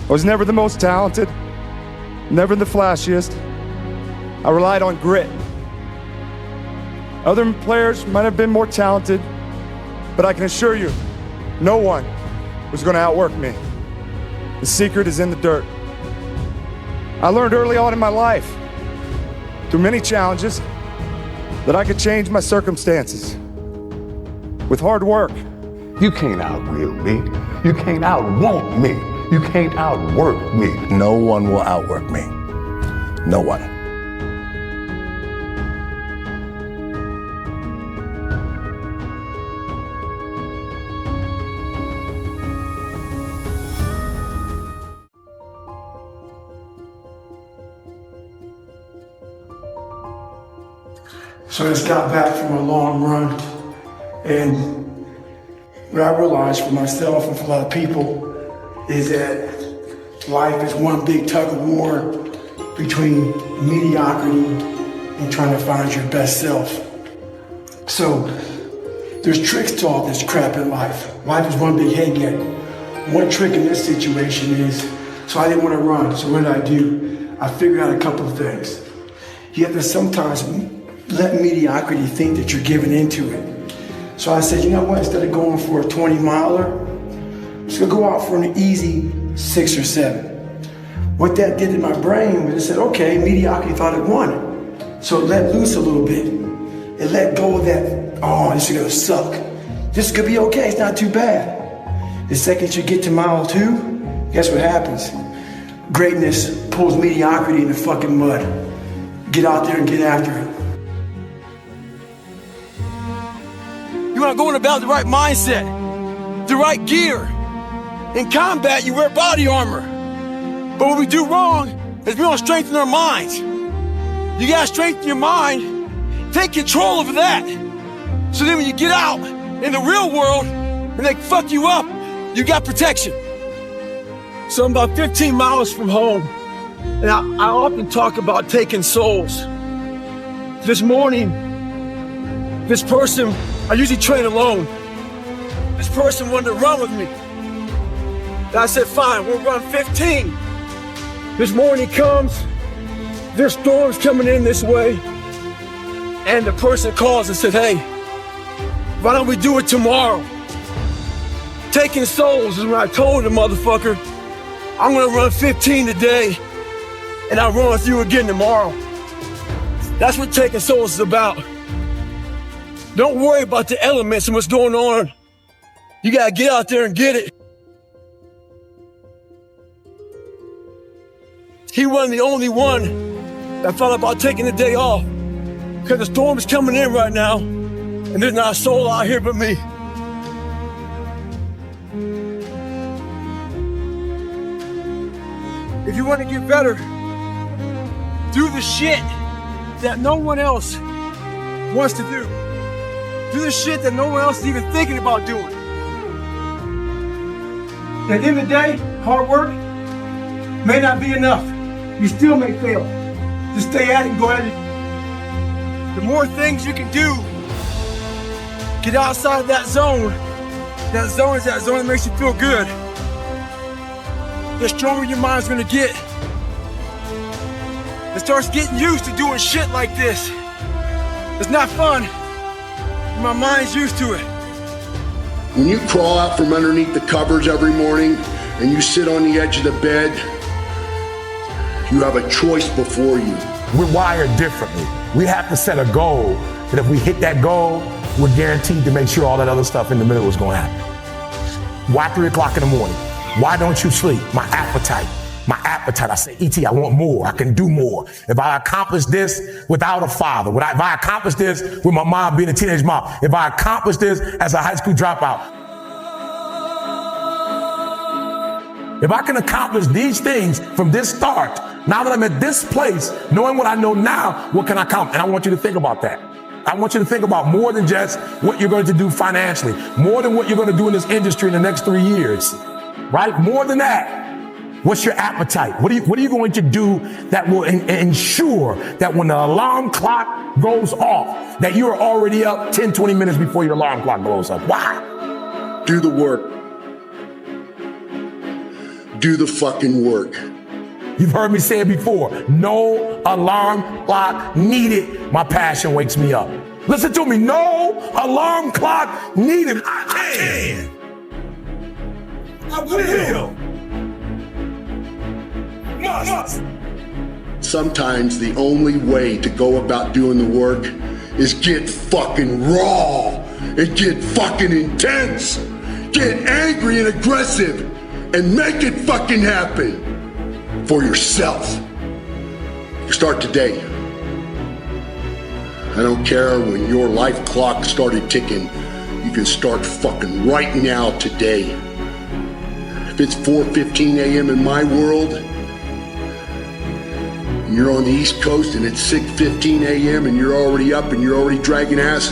I was never the most talented, never the flashiest. I relied on grit. Other players might have been more talented, but I can assure you, no one was going to outwork me. The secret is in the dirt. I learned early on in my life, through many challenges, that I could change my circumstances with hard work. You can't outwill me. You can't outwant me. You can't outwork me. No one will outwork me. No one. So I just got back from a long run, and what I realized for myself and for a lot of people is that life is one big tug of war between mediocrity and trying to find your best self. So there's tricks to all this crap in life. Life is one big head game. One trick in this situation is, so I didn't want to run, so what did I do? I figured out a couple of things. You have to sometimes let mediocrity think that you're giving into it. So I said, you know what, instead of going for a 20-miler, I'm just gonna go out for an easy 6 or 7. What that did in my brain was it said, okay, mediocrity thought it won it. So it let loose a little bit. It let go of that, oh, this is gonna suck. This could be okay, it's not too bad. The second you get to mile 2, guess what happens? Greatness pulls mediocrity in the fucking mud. Get out there and get after it. You want to go in about the right mindset, the right gear. In combat, you wear body armor. But what we do wrong is we don't strengthen our minds. You gotta strengthen your mind, take control over that. So then when you get out in the real world and they fuck you up, you got protection. So I'm about 15 miles from home, and I often talk about taking souls. This morning, this person, I usually train alone. This person wanted to run with me. And I said, fine, we'll run 15. This morning comes, there's storms coming in this way. And the person calls and said, hey, why don't we do it tomorrow? Taking souls is when I told the motherfucker, I'm gonna run 15 today, and I'll run with you again tomorrow. That's what taking souls is about. Don't worry about the elements and what's going on. You gotta get out there and get it. He wasn't the only one that thought about taking the day off, because the storm is coming in right now, and there's not a soul out here but me. If you want to get better, do the shit that no one else wants to do. Do the shit that no one else is even thinking about doing. At the end of the day, hard work may not be enough. You still may fail. Just stay at it and go at it. The more things you can do, get outside of that zone. That zone is that zone that makes you feel good. The stronger your mind's gonna get. It starts getting used to doing shit like this. It's not fun. My mind's used to it. When you crawl out from underneath the covers every morning and you sit on the edge of the bed, you have a choice before you. We're wired differently. We have to set a goal that if we hit that goal, we're guaranteed to make sure all that other stuff in the middle is going to happen. Why 3 o'clock in the morning? Why don't you sleep? My appetite. I say, E.T., I want more. I can do more. If I accomplish this without a father, if I accomplish this with my mom being a teenage mom, if I accomplish this as a high school dropout, if I can accomplish these things from this start, now that I'm at this place, knowing what I know now, what can I accomplish? And I want you to think about that. I want you to think about more than just what you're going to do financially, more than what you're going to do in this industry in the next 3 years, right? More than that. What's your appetite? What are you going to do that will ensure that when the alarm clock goes off, that you're already up 10, 20 minutes before your alarm clock goes up? Why? Do the work. Do the fucking work. You've heard me say it before. No alarm clock needed. My passion wakes me up. Listen to me. No alarm clock needed. I can. I will. Must. Sometimes the only way to go about doing the work is get fucking raw and get fucking intense. Get angry and aggressive and make it fucking happen for yourself. Start today. I don't care when your life clock started ticking. You can start fucking right now today. If it's 4:15 a.m. in my world, and you're on the East Coast and it's 6:15 a.m. and you're already up and you're already dragging ass,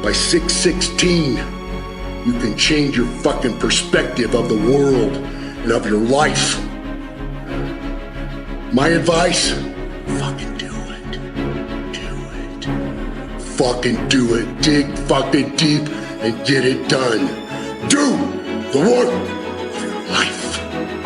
by 6:16, you can change your fucking perspective of the world and of your life. My advice, fucking do it. Do it. Fucking do it. Dig fucking deep and get it done. Do the work of your life.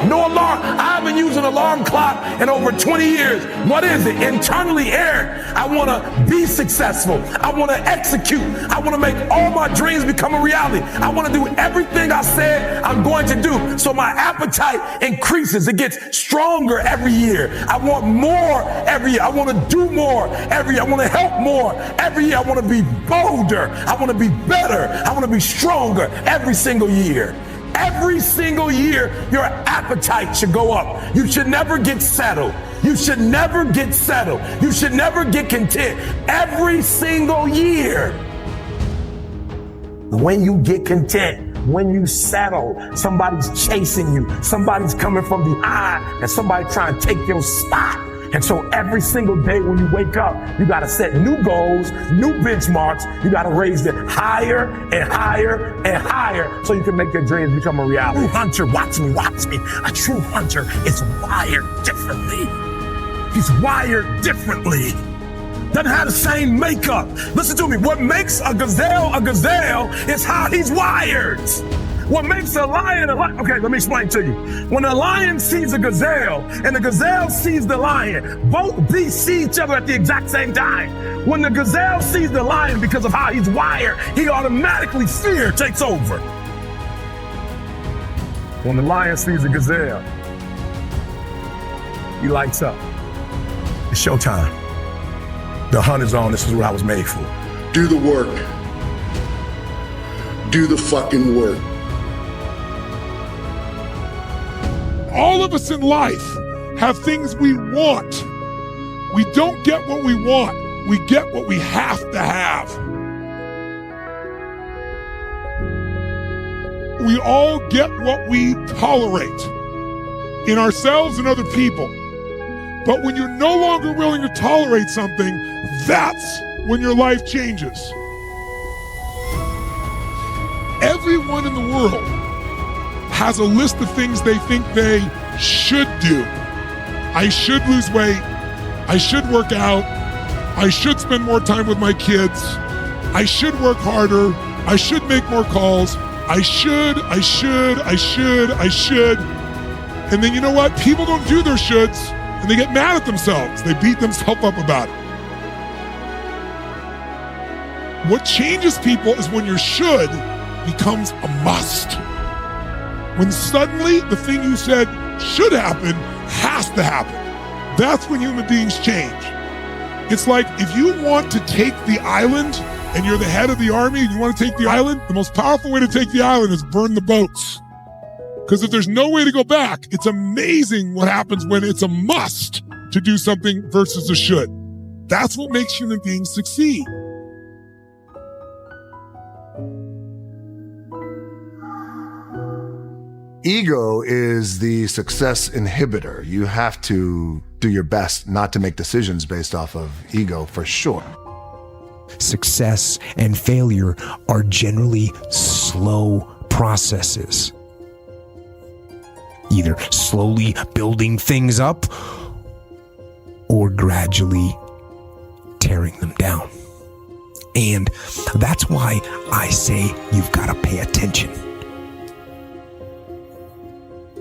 No alarm. I've been using an alarm clock in over 20 years. What is it? Internally, Eric, I want to be successful. I want to execute. I want to make all my dreams become a reality. I want to do everything I said I'm going to do. So my appetite increases. It gets stronger every year. I want more every year. I want to do more every year. I want to help more every year. I want to be bolder. I want to be better. I want to be stronger every single year. Every single year, your appetite should go up. You should never get settled. You should never get settled. You should never get content. Every single year. When you get content, when you settle, somebody's chasing you, somebody's coming from behind, and somebody trying to take your spot. And so every single day when you wake up, you got to set new goals, new benchmarks. You got to raise it higher and higher and higher so you can make your dreams become a reality. A true hunter, watch me. A true hunter is wired differently. He's wired differently. Doesn't have the same makeup. Listen to me. What makes a gazelle is how he's wired. What makes a lion a lion? Okay, let me explain to you. When a lion sees a gazelle and the gazelle sees the lion, both beasts see each other at the exact same time. When the gazelle sees the lion because of how he's wired, he automatically fear takes over. When the lion sees a gazelle, he lights up. It's showtime. The hunt is on. This is what I was made for. Do the work. Do the fucking work. All of us in life have things we want. We don't get what we want. We get what we have to have. We all get what we tolerate in ourselves and other people. But when you're no longer willing to tolerate something, that's when your life changes. Everyone in the world has a list of things they think they should do. I should lose weight. I should work out. I should spend more time with my kids. I should work harder. I should make more calls. I should. And then you know what? People don't do their shoulds and they get mad at themselves. They beat themselves up about it. What changes people is when your should becomes a must. When suddenly the thing you said should happen has to happen. That's when human beings change. It's like if you want to take the island and you're the head of the army and you want to take the island, the most powerful way to take the island is burn the boats. Because if there's no way to go back, it's amazing what happens when it's a must to do something versus a should. That's what makes human beings succeed. Ego is the success inhibitor. You have to do your best not to make decisions based off of ego, for sure. Success and failure are generally slow processes. Either slowly building things up or gradually tearing them down. And that's why I say you've got to pay attention.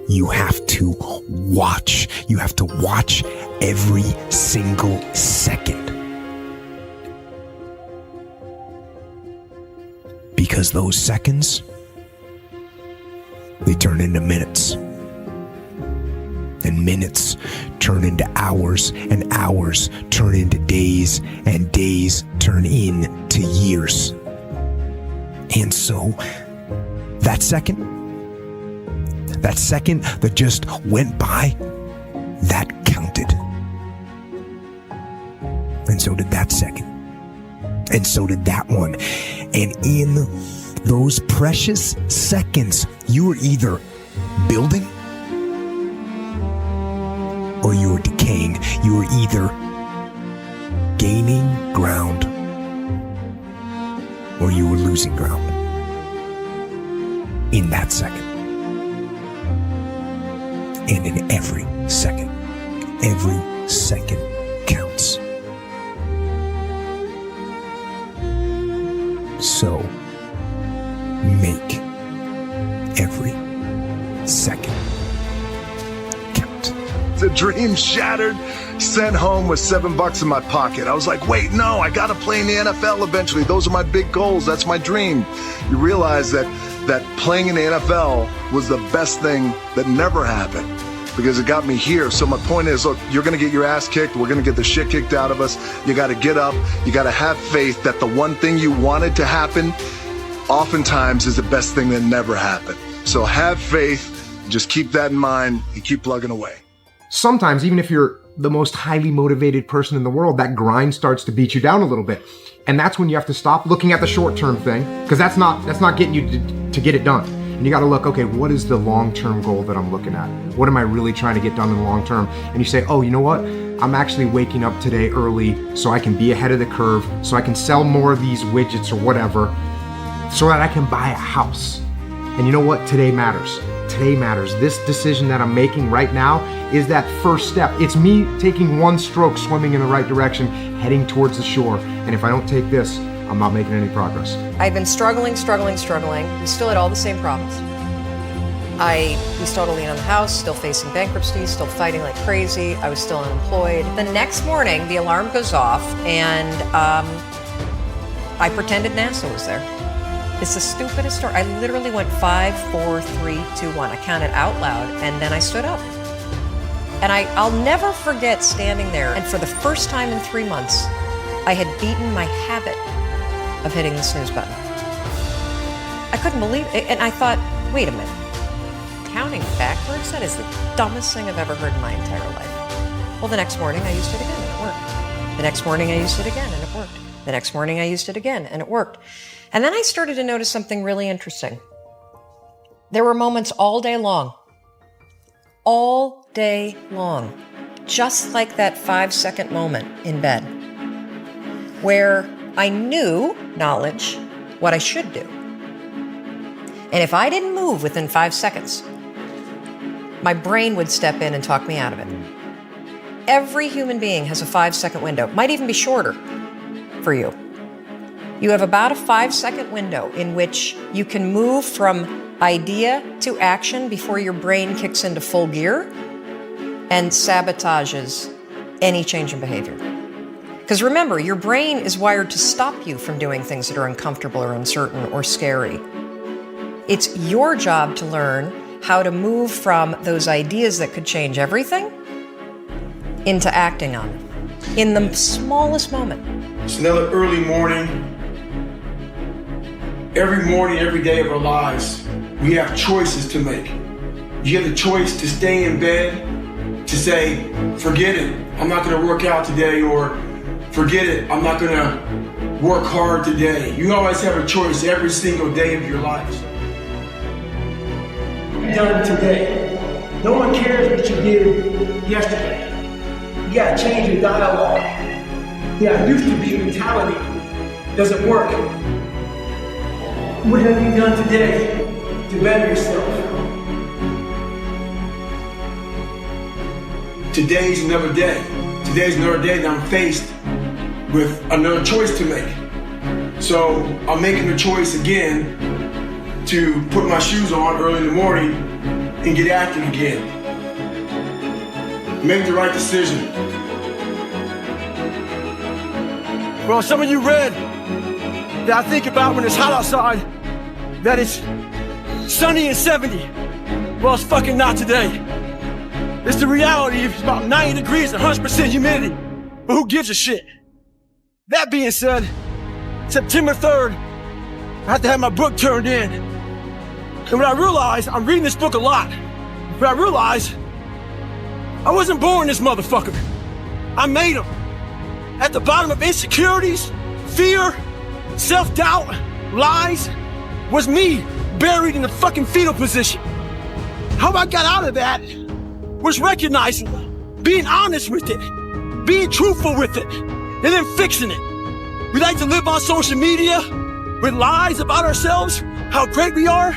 you have to watch. You have to watch every single second. Because those seconds, they turn into minutes. And minutes turn into hours, and hours turn into days, and days turn into years. And so, that second that just went by, that counted. And so did that second. And so did that one. And in those precious seconds, you were either building or you were decaying. You were either gaining ground or you were losing ground in that second. And in every second counts. So make every second count. The dream shattered, sent home with $7 in my pocket. I was like, wait, no, I gotta play in the NFL eventually. Those are my big goals. That's my dream. You realize that playing in the NFL was the best thing that never happened because it got me here. So my point is, look, you're gonna get your ass kicked. We're gonna get the shit kicked out of us. You gotta get up. You gotta have faith that the one thing you wanted to happen oftentimes is the best thing that never happened. So have faith. Just keep that in mind and keep plugging away. Sometimes, even if you're the most highly motivated person in the world, that grind starts to beat you down a little bit. And that's when you have to stop looking at the short-term thing, because that's not getting you to get it done. And you got to look, okay, what is the long-term goal that I'm looking at? What am I really trying to get done in the long term? And you say, oh, you know what? I'm actually waking up today early so I can be ahead of the curve, so I can sell more of these widgets or whatever, so that I can buy a house. And you know what? Today matters. Today matters. This decision that I'm making right now is that first step. It's me taking one stroke, swimming in the right direction, heading towards the shore. And if I don't take this, I'm not making any progress. I've been struggling. We still had all the same problems. We still had a lien on the house, still facing bankruptcy, still fighting like crazy. I was still unemployed. The next morning, the alarm goes off, and I pretended NASA was there. It's the stupidest story. I literally went 5, 4, 3, 2, 1. I counted out loud, and then I stood up. And I'll never forget standing there. And for the first time in 3 months, I had beaten my habit of hitting the snooze button. I couldn't believe it. And I thought, wait a minute. Counting backwards? That is the dumbest thing I've ever heard in my entire life. Well, the next morning I used it again, and it worked. The next morning I used it again, and it worked. The next morning I used it again, and it worked. And then I started to notice something really interesting. There were moments all day long, just like that 5-second moment in bed, where I knew, knowledge, what I should do. And if I didn't move within 5 seconds, my brain would step in and talk me out of it. Every human being has a 5-second window, might even be shorter for you. You have about a 5-second window in which you can move from idea to action before your brain kicks into full gear and sabotages any change in behavior. Because remember, your brain is wired to stop you from doing things that are uncomfortable or uncertain or scary. It's your job to learn how to move from those ideas that could change everything into acting on them in the smallest moment. It's another early morning. Every morning, every day of our lives, we have choices to make. You have the choice to stay in bed, to say, forget it, I'm not gonna work out today, or forget it, I'm not gonna work hard today. You always have a choice every single day of your life. Done today. No one cares what you did yesterday. You gotta change your dialogue. Yeah, used to be mentality doesn't work. What have you done today to better yourself? Today's another day. Today's another day that I'm faced with another choice to make. So I'm making the choice again to put my shoes on early in the morning and get after it again. Make the right decision. Well, some of you read that I think about when it's hot outside, that it's sunny and 70. Well, it's fucking not today. It's the reality. It's about 90 degrees and 100% humidity. But who gives a shit? That being said, September 3rd, I had to have my book turned in. And when I realized, I'm reading this book a lot, but I realized I wasn't born this motherfucker. I made him. At the bottom of insecurities, fear, self-doubt, lies, was me buried in the fucking fetal position. How I got out of that was recognizing, being honest with it, being truthful with it, and then fixing it. We like to live on social media with lies about ourselves, how great we are.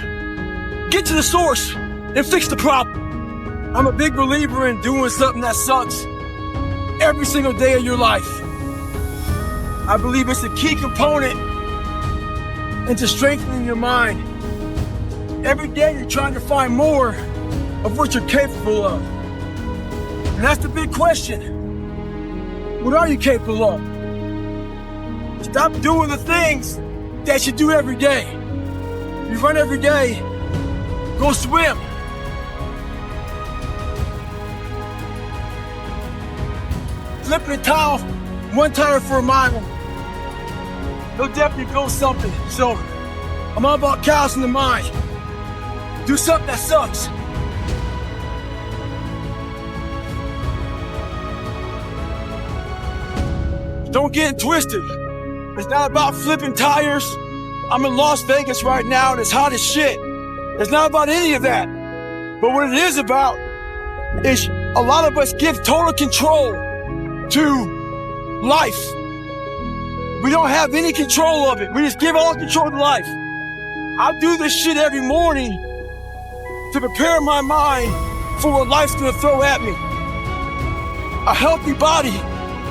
Get to the source and fix the problem. I'm a big believer in doing something that sucks every single day of your life. I believe it's a key component into strengthening your mind. Every day you're trying to find more of what you're capable of. And that's the big question. What are you capable of? Stop doing the things that you do every day. You run every day, go swim. Flipping a towel, one tire for a mile. He'll definitely build something. So I'm all about cows in the mind. Do something that sucks. Don't get it twisted. It's not about flipping tires. I'm in Las Vegas right now and it's hot as shit. It's not about any of that. But what it is about is a lot of us give total control to life. We don't have any control of it. We just give all control to life. I do this shit every morning to prepare my mind for what life's gonna throw at me. A healthy body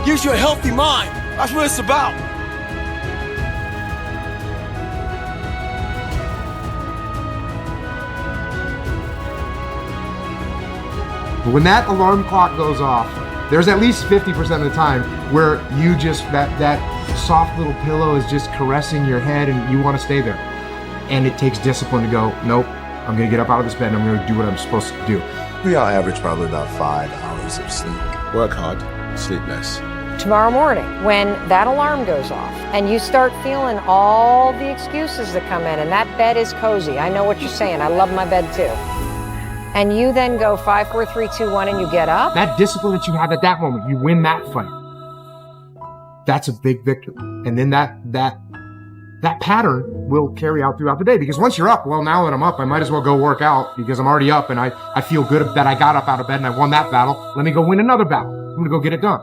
gives you a healthy mind. That's what it's about. When that alarm clock goes off, there's at least 50% of the time where you just, that soft little pillow is just caressing your head and you want to stay there. And it takes discipline to go, nope, I'm going to get up out of this bed and I'm going to do what I'm supposed to do. We all average probably about 5 hours of sleep. Work hard, sleep less. Tomorrow morning, when that alarm goes off and you start feeling all the excuses that come in and that bed is cozy. I know what you're saying. I love my bed too. And you then go 5, 4, 3, 2, 1 and you get up. That discipline that you have at that moment, you win that fight. That's a big victory. And then that pattern will carry out throughout the day. Because once you're up, well, now that I'm up, I might as well go work out because I'm already up and I feel good that I got up out of bed and I won that battle. Let me go win another battle. I'm going to go get it done.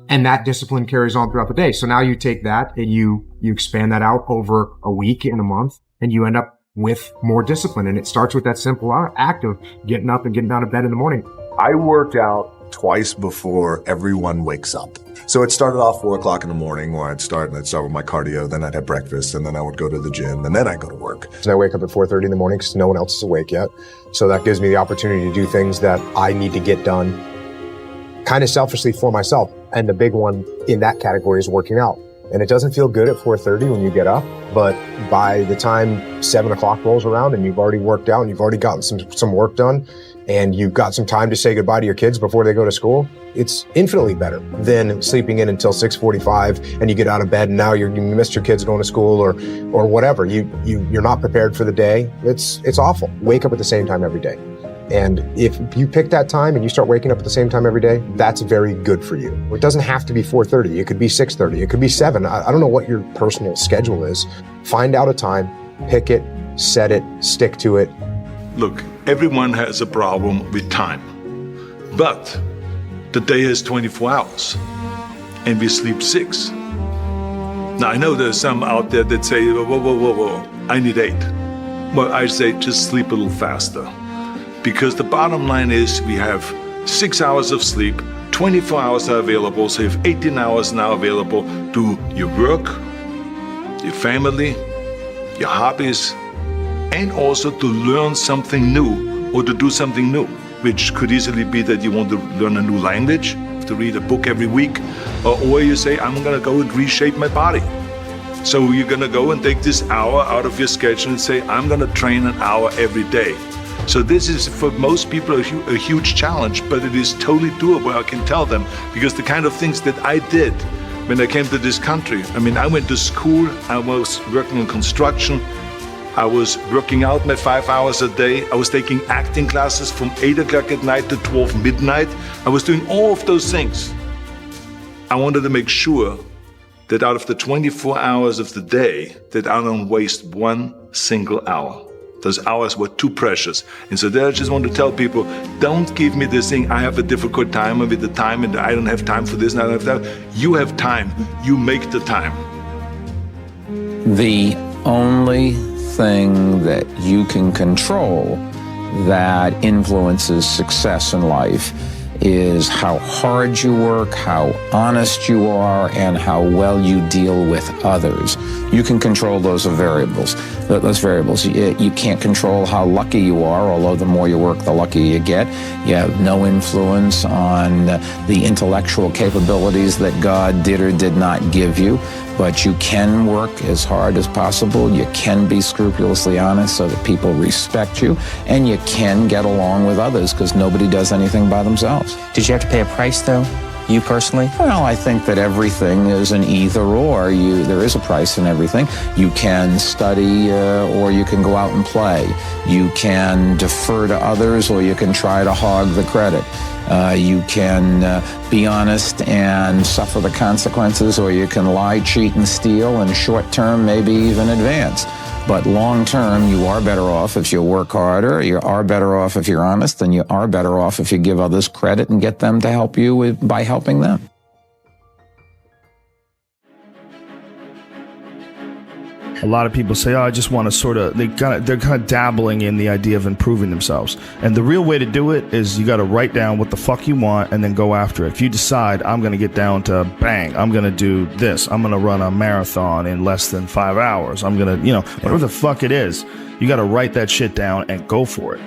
And that discipline carries on throughout the day. So now you take that and you expand that out over a week and a month and you end up with more discipline. And it starts with that simple act of getting up and getting out of bed in the morning. I work out twice before everyone wakes up. So it started off 4 o'clock in the morning where I'd start with my cardio, then I'd have breakfast, and then I would go to the gym, and then I'd go to work. And I wake up at 4:30 in the morning because no one else is awake yet. So that gives me the opportunity to do things that I need to get done kind of selfishly for myself. And the big one in that category is working out. And it doesn't feel good at 4:30 when you get up, but by the time 7 o'clock rolls around and you've already worked out and you've already gotten some work done and you've got some time to say goodbye to your kids before they go to school, it's infinitely better than sleeping in until 6:45 and you get out of bed and now you missed your kids going to school or whatever. You're not prepared for the day. It's awful. Wake up at the same time every day. And if you pick that time and you start waking up at the same time every day, that's very good for you. It doesn't have to be 4:30. It could be 6:30. It could be 7. I don't know what your personal schedule is. Find out a time, pick it, set it, stick to it. Look, everyone has a problem with time, but the day has 24 hours and we sleep 6. Now, I know there's some out there that say, whoa, I need 8. Well, I say just sleep a little faster. Because the bottom line is we have 6 hours of sleep, 24 hours are available, so you have 18 hours now available to your work, your family, your hobbies, and also to learn something new or to do something new, which could easily be that you want to learn a new language, to read a book every week, or you say, I'm gonna go and reshape my body. So you're gonna go and take this hour out of your schedule and say, I'm gonna train an hour every day. So this is for most people a huge challenge, but it is totally doable, I can tell them, because the kind of things that I did when I came to this country, I mean, I went to school, I was working in construction, I was working out my 5 hours a day. I was taking acting classes from 8 o'clock at night to 12 midnight. I was doing all of those things. I wanted to make sure that out of the 24 hours of the day, that I don't waste one single hour. Those hours were too precious. And so there I just want to tell people, don't give me this thing, I have a difficult time with the time and I don't have time for this and I don't have that. You have time. You make the time. The only thing that you can control that influences success in life is how hard you work, how honest you are, and how well you deal with others. You can control those variables. You can't control how lucky you are, although the more you work, the luckier you get. You have no influence on the intellectual capabilities that God did or did not give you, but you can work as hard as possible. You can be scrupulously honest so that people respect you, and you can get along with others because nobody does anything by themselves. Did you have to pay a price, though? You personally? Well, I think that everything is an either or. There is a price in everything. You can study or you can go out and play. You can defer to others or you can try to hog the credit. You can be honest and suffer the consequences, or you can lie, cheat, and steal, and short term, maybe even advance. But long term, you are better off if you work harder, you are better off if you're honest, and you are better off if you give others credit and get them to help you by helping them. A lot of people say, oh, I just want to sort of, they're kind of dabbling in the idea of improving themselves. And the real way to do it is you got to write down what the fuck you want and then go after it. If you decide, I'm going to get down to bang, I'm going to do this, I'm going to run a marathon in less than 5 hours, I'm going to, whatever the fuck it is, you got to write that shit down and go for it.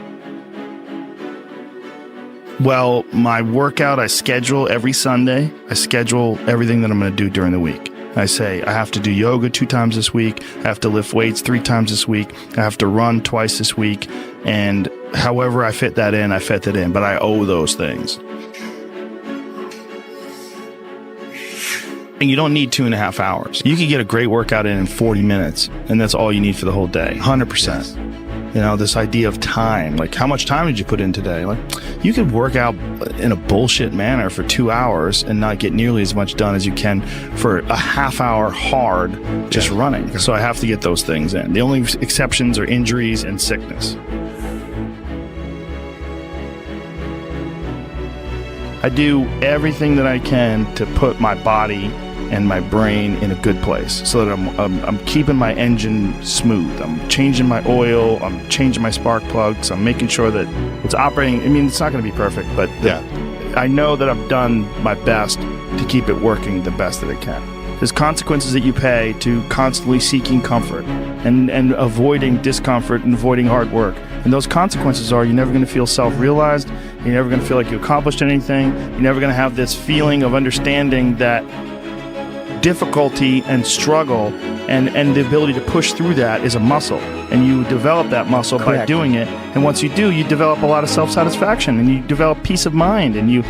Well, my workout, I schedule every Sunday. I schedule everything that I'm going to do during the week. I say, I have to do yoga 2 times this week. I have to lift weights 3 times this week. I have to run twice this week. And however I fit that in, I fit that in. But I owe those things. And you don't need 2.5 hours. You can get a great workout in 40 minutes. And that's all you need for the whole day. 100%. This idea of time, like how much time did you put in today? Like you could work out in a bullshit manner for 2 hours and not get nearly as much done as you can for a half hour hard just running. So I have to get those things in. The only exceptions are injuries and sickness. I do everything that I can to put my body and my brain in a good place so that I'm keeping my engine smooth. I'm changing my oil, I'm changing my spark plugs, I'm making sure that it's operating. I mean, it's not going to be perfect, but I know that I've done my best to keep it working the best that it can. There's consequences that you pay to constantly seeking comfort and avoiding discomfort and avoiding hard work. And those consequences are you're never going to feel self-realized, you're never going to feel like you accomplished anything, you're never going to have this feeling of understanding that difficulty and struggle and the ability to push through that is a muscle, and you develop that muscle by doing it. And once you do, you develop a lot of self-satisfaction and you develop peace of mind, and you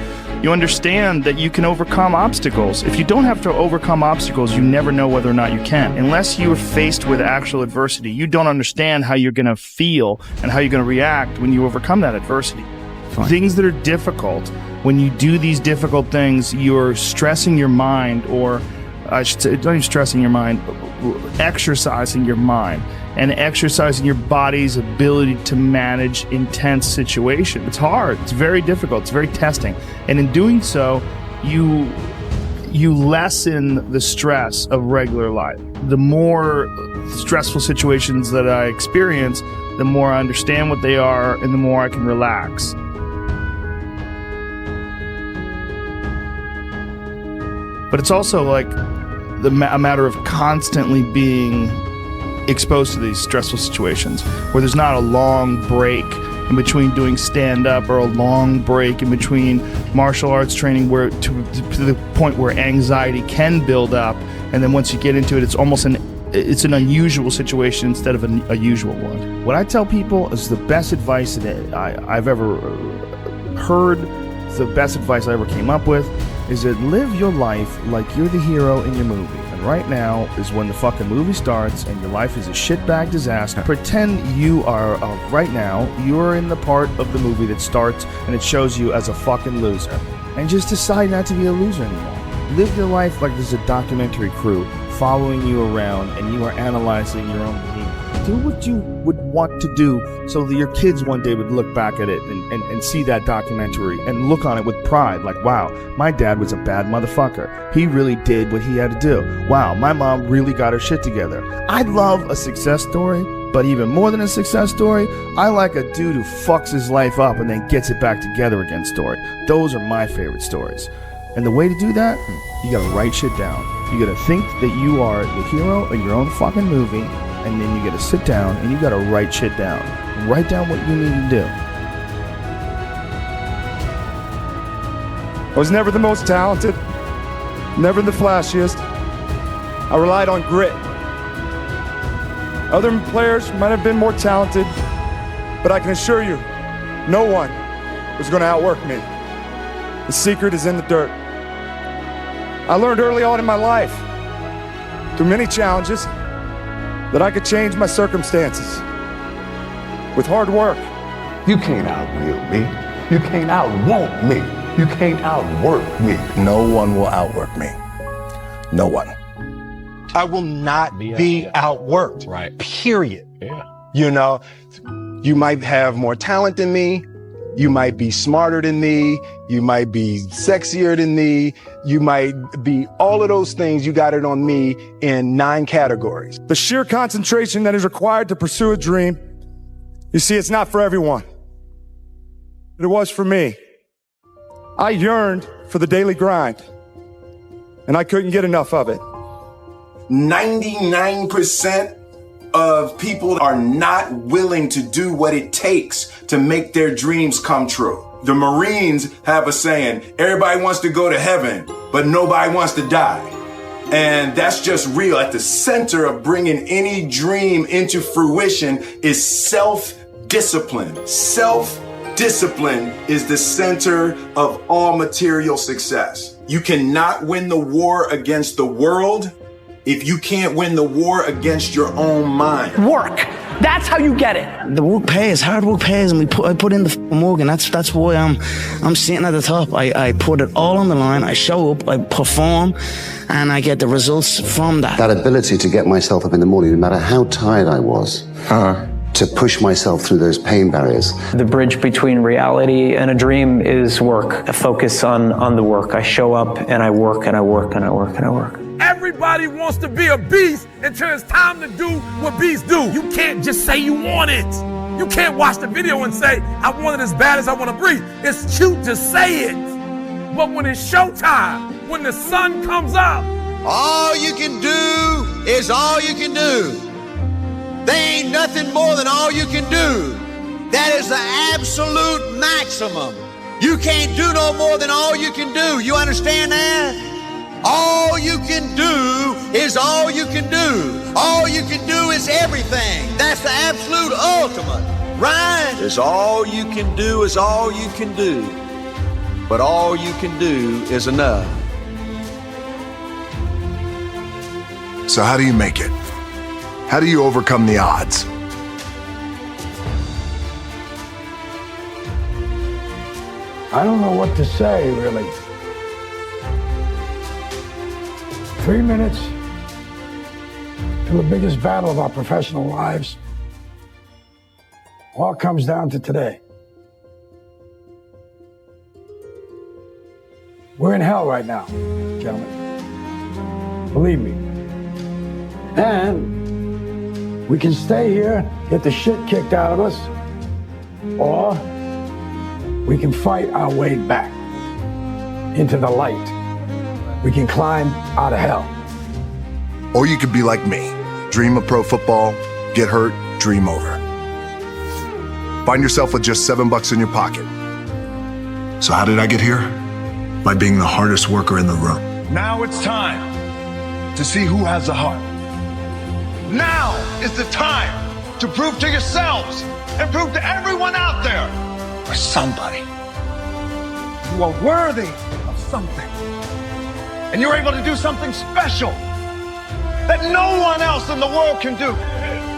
understand that you can overcome obstacles. If you don't have to overcome obstacles, you never know whether or not you can. Unless you are faced with actual adversity, you don't understand how you're going to feel and how you're going to react when you overcome that adversity. Things that are difficult, when you do these difficult things, you're stressing your mind, or I should say, don't even stressing your mind, exercising your mind and exercising your body's ability to manage intense situations. It's hard. It's very difficult. It's very testing. And in doing so, you lessen the stress of regular life. The more stressful situations that I experience, the more I understand what they are and the more I can relax. But it's also like a matter of constantly being exposed to these stressful situations where there's not a long break in between doing stand-up, or a long break in between martial arts training, where to the point where anxiety can build up, and then once you get into it, it's almost an unusual situation instead of a usual one. What I tell people is the best advice that I've ever heard, the best advice I ever came up with, is that live your life like you're the hero in your movie. And right now is when the fucking movie starts and your life is a shitbag disaster. Pretend you are, right now, you're in the part of the movie that starts and it shows you as a fucking loser. And just decide not to be a loser anymore. Live your life like there's a documentary crew following you around and you are analyzing your own behavior. Do what you would want to do so that your kids one day would look back at it and see that documentary and look on it with pride, like, wow, my dad was a bad motherfucker. He really did what he had to do. Wow, my mom really got her shit together. I love a success story, but even more than a success story, I like a dude who fucks his life up and then gets it back together again story. Those are my favorite stories. And the way to do that, you gotta write shit down. You gotta think that you are the hero in your own fucking movie, and then you gotta sit down and you gotta write shit down. Write down what you need to do. I was never the most talented, never the flashiest. I relied on grit. Other players might have been more talented, but I can assure you, no one was going to outwork me. The secret is in the dirt. I learned early on in my life, through many challenges, that I could change my circumstances with hard work. You can't outwill me. You can't outwant me. You can't outwork me. No one will outwork me. No one. I will not be outworked. Right. Period. Yeah. You know, you might have more talent than me. You might be smarter than me. You might be sexier than me. You might be all of those things. You got it on me in 9 categories. The sheer concentration that is required to pursue a dream, you see, it's not for everyone. It was for me. I yearned for the daily grind, and I couldn't get enough of it. 99% of people are not willing to do what it takes to make their dreams come true. The Marines have a saying, everybody wants to go to heaven, but nobody wants to die. And that's just real. At the center of bringing any dream into fruition is self-discipline. Self-discipline is the center of all material success. You cannot win the war against the world if you can't win the war against your own mind. Work. That's how you get it. The work pays. Hard work pays, and I put in the work, and that's why I'm sitting at the top. I put it all on the line. I show up, I perform, and I get the results from that. That ability to get myself up in the morning, no matter how tired I was, to push myself through those pain barriers. The bridge between reality and a dream is work. A focus on the work. I show up and I work and I work and I work and I work. Everybody wants to be a beast until it's time to do what beasts do. You can't just say you want it. You can't watch the video and say, I want it as bad as I want to breathe. It's cute to say it. But when it's showtime, when the sun comes up, all you can do is all you can do. There ain't nothing more than all you can do. That is the absolute maximum. You can't do no more than all you can do. You understand that? All you can do is all you can do. All you can do is everything. That's the absolute ultimate, right? Is all you can do is all you can do. But all you can do is enough. So how do you make it? How do you overcome the odds? I don't know what to say, really. 3 minutes to the biggest battle of our professional lives. All comes down to today. We're in hell right now, gentlemen. Believe me. And we can stay here, get the shit kicked out of us, or we can fight our way back into the light. We can climb out of hell. Or you could be like me. Dream of pro football, get hurt, dream over. find yourself with just $7 in your pocket. So how did I get here? By being the hardest worker in the room. Now it's time to see who has the heart. Now is the time to prove to yourselves and prove to everyone out there for somebody. You are worthy of something. And you're able to do something special that no one else in the world can do.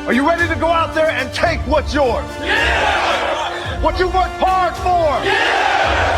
Are you ready to go out there and take what's yours? Yeah! What you worked hard for? Yeah!